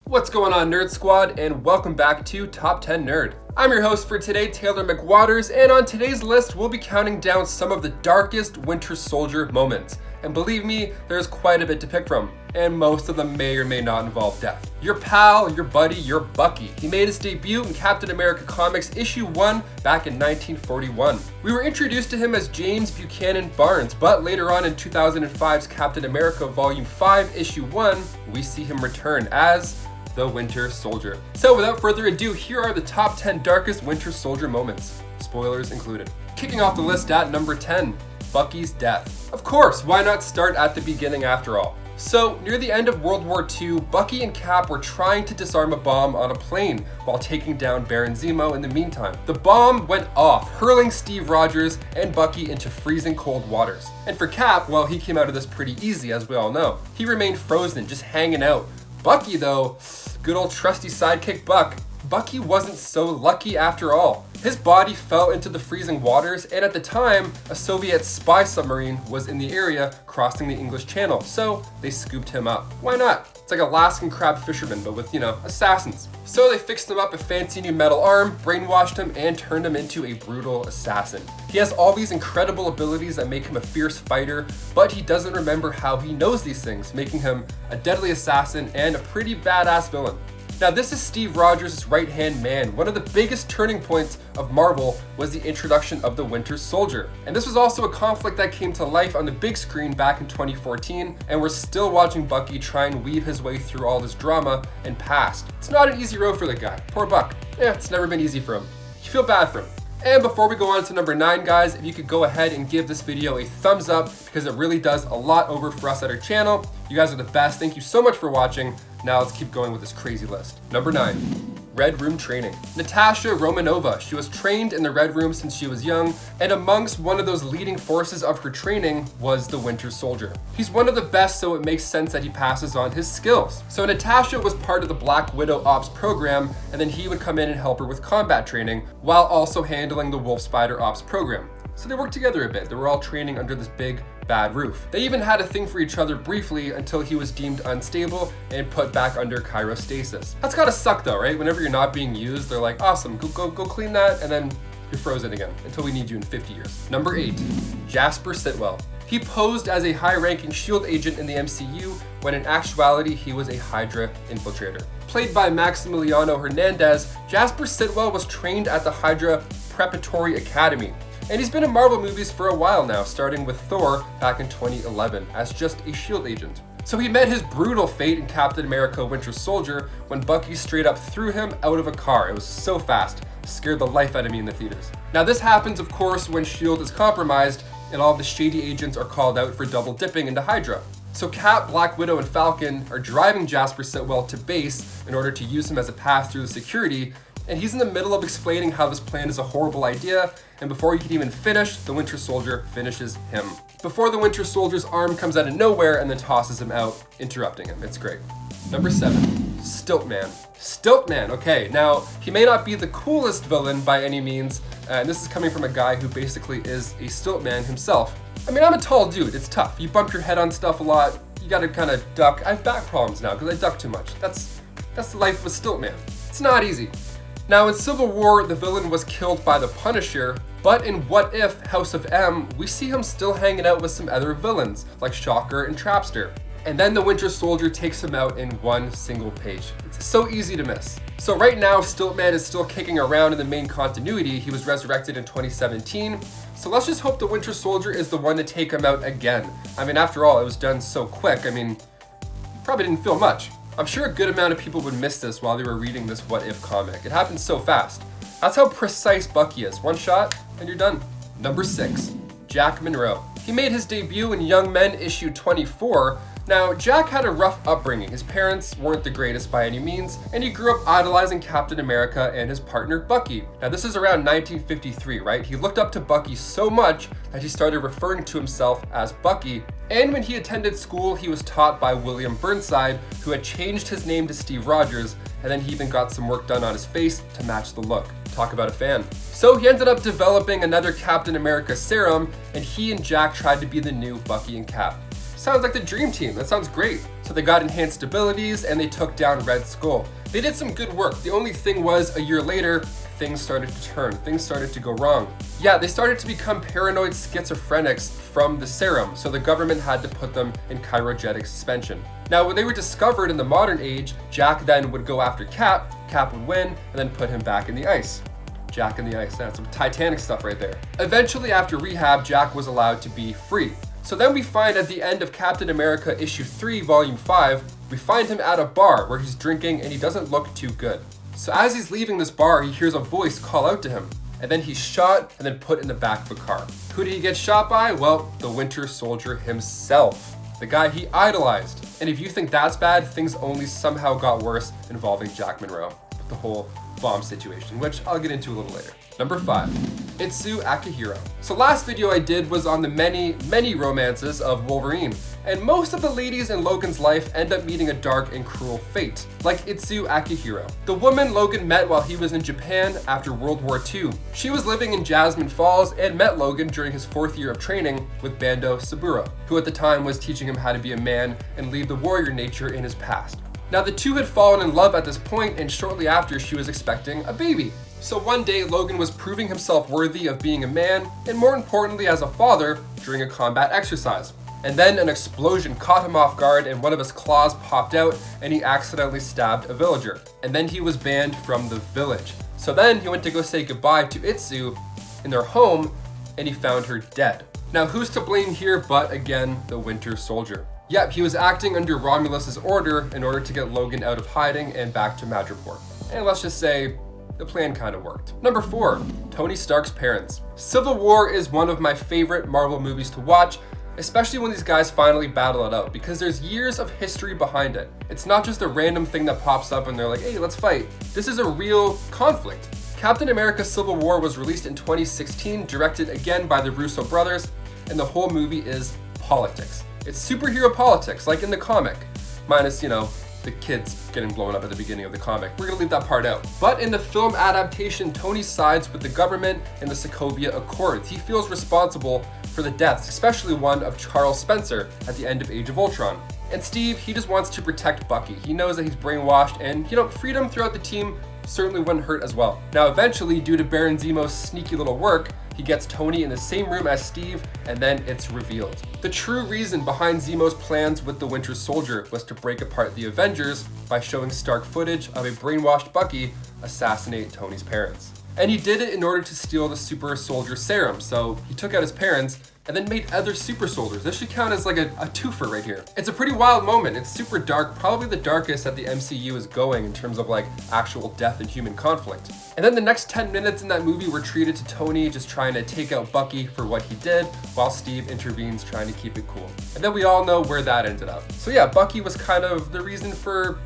What's going on, Nerd Squad, and welcome back to Top 10 Nerd. I'm your host for today, Taylor McWatters, and on today's list, we'll be counting down some of the darkest Winter Soldier moments. And believe me, there's quite a bit to pick from, and most of them may or may not involve death. Your pal, your buddy, your Bucky. He made his debut in Captain America Comics issue 1 back in 1941. We were introduced to him as James Buchanan Barnes, but later on in 2005's Captain America Volume 5 issue 1, we see him return as the Winter Soldier. So without further ado, here are the top 10 darkest Winter Soldier moments, spoilers included. Kicking off the list at number 10, Bucky's death. Of course, why not start at the beginning after all? So, near the end of World War II, Bucky and Cap were trying to disarm a bomb on a plane while taking down Baron Zemo in the meantime. The bomb went off, hurling Steve Rogers and Bucky into freezing cold waters. And for Cap, well, he came out of this pretty easy, as we all know. He remained frozen, just hanging out. Bucky, though, good old trusty sidekick Buck, Bucky wasn't so lucky after all. His body fell into the freezing waters, and at the time, a Soviet spy submarine was in the area crossing the English Channel, so they scooped him up. Why not? It's like Alaskan crab fishermen, but with, assassins. So they fixed him up a fancy new metal arm, brainwashed him, and turned him into a brutal assassin. He has all these incredible abilities that make him a fierce fighter, but he doesn't remember how he knows these things, making him a deadly assassin and a pretty badass villain. Now, this is Steve Rogers' right-hand man. One of the biggest turning points of Marvel was the introduction of the Winter Soldier. And this was also a conflict that came to life on the big screen back in 2014, and we're still watching Bucky try and weave his way through all this drama and past. It's not an easy road for the guy. Poor Buck. Yeah, it's never been easy for him. You feel bad for him. And before we go on to number 9, guys, if you could go ahead and give this video a thumbs up, because it really does a lot over for us at our channel. You guys are the best. Thank you so much for watching. Now let's keep going with this crazy list. Number 9. Red Room training. Natasha Romanova. She was trained in the Red Room since she was young, and amongst one of those leading forces of her training was the Winter Soldier. He's one of the best, so it makes sense that he passes on his skills. So Natasha was part of the Black Widow Ops program, and then he would come in and help her with combat training, while also handling the Wolf Spider Ops program. So they worked together a bit. They were all training under this big, bad roof. They even had a thing for each other briefly until he was deemed unstable and put back under cryostasis. That's gotta suck though, right? Whenever you're not being used, they're like, awesome, go clean that, and then you're frozen again until we need you in 50 years. Number 8, Jasper Sitwell. He posed as a high-ranking SHIELD agent in the MCU when in actuality he was a Hydra infiltrator. Played by Maximiliano Hernandez, Jasper Sitwell was trained at the Hydra Preparatory Academy. And he's been in Marvel movies for a while now, starting with Thor back in 2011 as just a SHIELD agent. So he met his brutal fate in Captain America Winter Soldier when Bucky straight up threw him out of a car. It was so fast, scared the life out of me in the theaters. Now this happens, of course, when SHIELD is compromised and all of the shady agents are called out for double dipping into Hydra. So Cap, Black Widow, and Falcon are driving Jasper Sitwell to base in order to use him as a path through the security, and he's in the middle of explaining how this plan is a horrible idea, and before he can even finish, the Winter Soldier finishes him. Before the Winter Soldier's arm comes out of nowhere and then tosses him out, interrupting him. It's great. Number 7, Stiltman. Stiltman, okay, now he may not be the coolest villain by any means, and this is coming from a guy who basically is a Stiltman himself. I mean, I'm a tall dude, it's tough. You bump your head on stuff a lot, you gotta kind of duck. I have back problems now because I duck too much. That's the life of a Stiltman. It's not easy. Now in Civil War, the villain was killed by the Punisher, but in What If House of M, we see him still hanging out with some other villains, like Shocker and Trapster. And then the Winter Soldier takes him out in one single page. It's so easy to miss. So right now, Stiltman is still kicking around in the main continuity. He was resurrected in 2017. So let's just hope the Winter Soldier is the one to take him out again. I mean, after all, it was done so quick. I mean, probably didn't feel much. I'm sure a good amount of people would miss this while they were reading this What If comic. It happened so fast. That's how precise Bucky is. One shot, and you're done. Number 6, Jack Monroe. He made his debut in Young Men issue 24. Now, Jack had a rough upbringing. His parents weren't the greatest by any means, and he grew up idolizing Captain America and his partner Bucky. Now, this is around 1953, right? He looked up to Bucky so much that he started referring to himself as Bucky. And when he attended school, he was taught by William Burnside, who had changed his name to Steve Rogers, and then he even got some work done on his face to match the look. Talk about a fan. So he ended up developing another Captain America serum, and he and Jack tried to be the new Bucky and Cap. Sounds like the dream team. That sounds great. So So they got enhanced abilities and they took down Red Skull. They did some good work. The only thing was, a year later, things started to turn. Things started to go wrong. Yeah, they started to become paranoid schizophrenics from the serum, so the government had to put them in cryogenic suspension. Now, when they were discovered in the modern age, Jack then would go after Cap, Cap would win, and then put him back in the ice. Jack in the ice, that's some Titanic stuff right there. Eventually, after rehab, Jack was allowed to be free. So then we find at the end of Captain America issue 3, volume 5, we find him at a bar where he's drinking and he doesn't look too good. So as he's leaving this bar, he hears a voice call out to him, and then he's shot and then put in the back of a car. Who did he get shot by? Well, the Winter Soldier himself, the guy he idolized. And if you think that's bad, things only somehow got worse involving Jack Monroe, the whole bomb situation, which I'll get into a little later. Number 5, Itsu Akihiro. So last video I did was on the many romances of Wolverine, and most of the ladies in Logan's life end up meeting a dark and cruel fate, like Itsu Akihiro, the woman Logan met while he was in Japan after World War II. She was living in Jasmine Falls and met Logan during his 4th year of training with Bando Saburo, who at the time was teaching him how to be a man and leave the warrior nature in his past. Now the two had fallen in love at this point, and shortly after she was expecting a baby. So one day Logan was proving himself worthy of being a man, and more importantly as a father, during a combat exercise. And then an explosion caught him off guard and one of his claws popped out and he accidentally stabbed a villager. And then he was banned from the village. So then he went to go say goodbye to Itsu in their home and he found her dead. Now who's to blame here but again the Winter Soldier. Yep, he was acting under Romulus's order in order to get Logan out of hiding and back to Madripoor. And let's just say, the plan kind of worked. Number 4, Tony Stark's parents. Civil War is one of my favorite Marvel movies to watch, especially when these guys finally battle it out, because there's years of history behind it. It's not just a random thing that pops up and they're like, hey, let's fight. This is a real conflict. Captain America Civil War was released in 2016, directed again by the Russo brothers, and the whole movie is politics. It's superhero politics, like in the comic, minus, the kids getting blown up at the beginning of the comic. We're gonna leave that part out. But in the film adaptation, Tony sides with the government and the Sokovia Accords. He feels responsible for the deaths, especially one of Charles Spencer at the end of Age of Ultron. And Steve, he just wants to protect Bucky. He knows that he's brainwashed and, freedom throughout the team certainly wouldn't hurt as well. Now eventually, due to Baron Zemo's sneaky little work, he gets Tony in the same room as Steve, and then it's revealed. The true reason behind Zemo's plans with the Winter Soldier was to break apart the Avengers by showing Stark footage of a brainwashed Bucky assassinate Tony's parents. And he did it in order to steal the super soldier serum, so he took out his parents and then made other super soldiers. This should count as like a twofer right here. It's a pretty wild moment. It's super dark, probably the darkest that the MCU is going in terms of like actual death and human conflict. And then the next 10 minutes in that movie were treated to Tony just trying to take out Bucky for what he did, while Steve intervenes trying to keep it cool. And then we all know where that ended up. So yeah, Bucky was kind of the reason for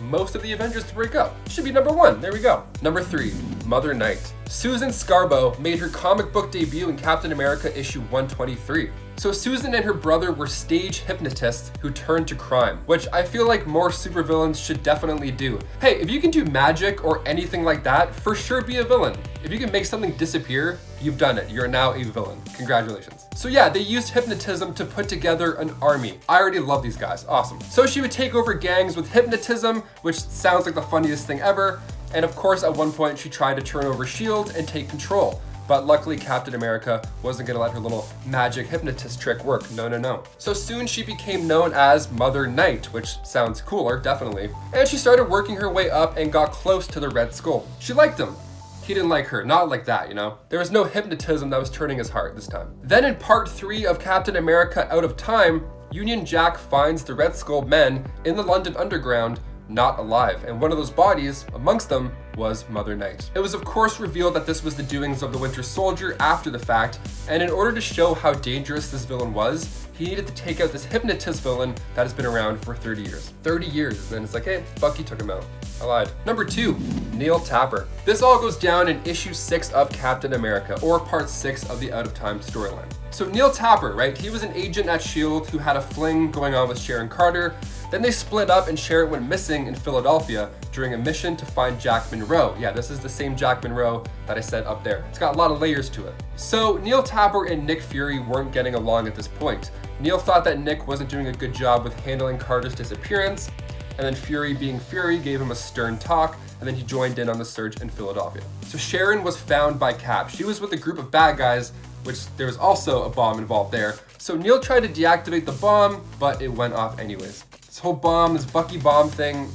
most of the Avengers to break up. Should be number 1, there we go. Number 3, Mother Night. Susan Scarborough made her comic book debut in Captain America issue 123. So Susan and her brother were stage hypnotists who turned to crime, which I feel like more supervillains should definitely do. Hey, if you can do magic or anything like that, for sure be a villain. If you can make something disappear, you've done it. You're now a villain. Congratulations. So yeah, they used hypnotism to put together an army. I already love these guys. Awesome. So she would take over gangs with hypnotism, which sounds like the funniest thing ever. And of course, at one point, she tried to turn over S.H.I.E.L.D. and take control. But luckily, Captain America wasn't gonna let her little magic hypnotist trick work. No. So soon she became known as Mother Night, which sounds cooler, definitely. And she started working her way up and got close to the Red Skull. She liked him. He didn't like her, not like that, There was no hypnotism that was turning his heart this time. Then in part 3 of Captain America Out of Time, Union Jack finds the Red Skull men in the London Underground not alive, and one of those bodies, amongst them, was Mother Night. It was of course revealed that this was the doings of the Winter Soldier after the fact, and in order to show how dangerous this villain was, he needed to take out this hypnotist villain that has been around for 30 years. 30 years, and then it's like, hey, Bucky took him out. I lied. Number 2, Neil Tapper. This all goes down in issue 6 of Captain America, or part 6 of the Out of Time storyline. So Neil Tapper, right, he was an agent at S.H.I.E.L.D. who had a fling going on with Sharon Carter. Then they split up and Sharon went missing in Philadelphia during a mission to find Jack Monroe. Yeah, this is the same Jack Monroe that I said up there. It's got a lot of layers to it. So Neil Tapper and Nick Fury weren't getting along at this point. Neil thought that Nick wasn't doing a good job with handling Carter's disappearance, and then Fury, being Fury, gave him a stern talk, and then he joined in on the search in Philadelphia. So Sharon was found by Cap. She was with a group of bad guys, which there was also a bomb involved there. So Neil tried to deactivate the bomb, but it went off anyways. This whole bomb, this Bucky bomb thing,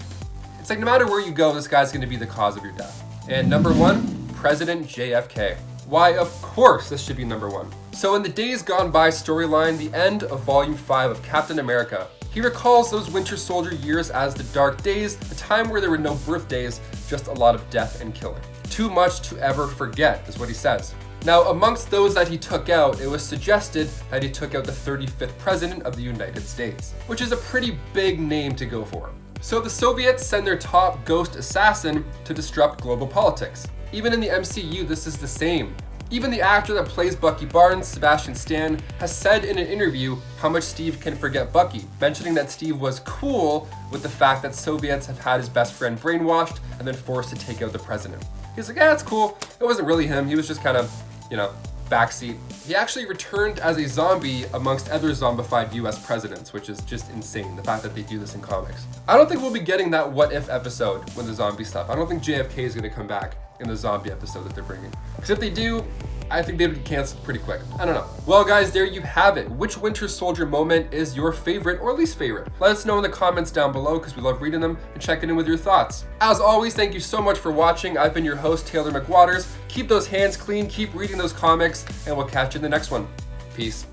it's like no matter where you go, this guy's gonna be the cause of your death. And number 1, President JFK. Why, of course, this should be number 1. So in the Days Gone By storyline, the end of Volume 5 of Captain America, he recalls those Winter Soldier years as the dark days, a time where there were no birthdays, just a lot of death and killing. Too much to ever forget, is what he says. Now, amongst those that he took out, it was suggested that he took out the 35th President of the United States, which is a pretty big name to go for. So the Soviets send their top ghost assassin to disrupt global politics. Even in the MCU, this is the same. Even the actor that plays Bucky Barnes, Sebastian Stan, has said in an interview how much Steve can forget Bucky, mentioning that Steve was cool with the fact that Soviets have had his best friend brainwashed and then forced to take out the president. He's like, yeah, it's cool. It wasn't really him. He was just kind of, backseat. He actually returned as a zombie amongst other zombified US presidents, which is just insane, the fact that they do this in comics. I don't think we'll be getting that what if episode with the zombie stuff. I don't think JFK is going to come back in the zombie episode that they're bringing. Because if they do, I think they would get canceled pretty quick. I don't know. Well guys, there you have it. Which Winter Soldier moment is your favorite or least favorite? Let us know in the comments down below because we love reading them and checking in with your thoughts. As always, thank you so much for watching. I've been your host, Taylor McWatters. Keep those hands clean, keep reading those comics, and we'll catch you in the next one. Peace.